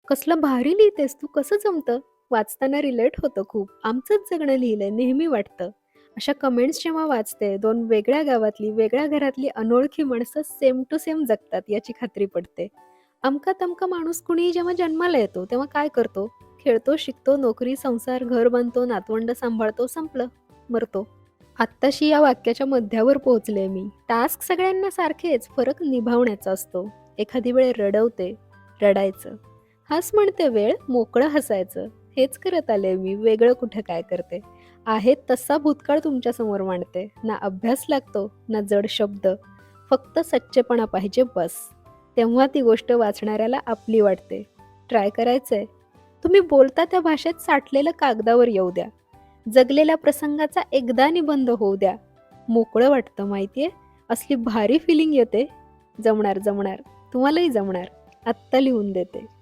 कसलं भारी लिहितेस तू, कसं जमतं? वाचताना रिलेट होतं खूप. आमचंच जगणं लिहिलंय नेहमी वाटतं. अशा कमेंट्स जेव्हा वाचते, 2 वेगळ्या गावातली, वेगळ्या घरातली अनोळखी माणसं सेम टू सेम जगतात याची खात्री पडते. अमका-तमका माणूस कुणीही जेव्हा जन्माला येतो, तेव्हा काय करतो? खेळतो, शिकतो, नोकरी, संसार, घर बांधतो, नातवंड सांभाळतो, संपलं, मरतो. आत्ताशी या वाक्याच्या मध्यावर पोहोचले मी. टास्क सगळ्यांना सारखेच, फरक निभावण्याचा असतो. एखादी वेळ रडवते, रडायचं. हस म्हणते वेळ, मोकळं हसायचं. हेच करत आले मी, वेगळं कुठं काय करते. आहे तसा भूतकाळ तुमच्यासमोर मांडते. ना अभ्यास लागतो, ना जड शब्द. फक्त सच्चेपणा पाहिजे बस. तेव्हा ती गोष्ट वाचणाऱ्याला आपली वाटते. ट्राय करायचंय? तुम्ही बोलता त्या भाषेत साठलेलं कागदावर येऊ द्या. जगलेल्या प्रसंगाचा एकदा निबंध होऊ द्या. मोकळं वाटतं माहितीये? असली भारी फिलिंग येते. जमणार, जमणार. तुम्हालाही जमणार. आत्ता लिहून देते.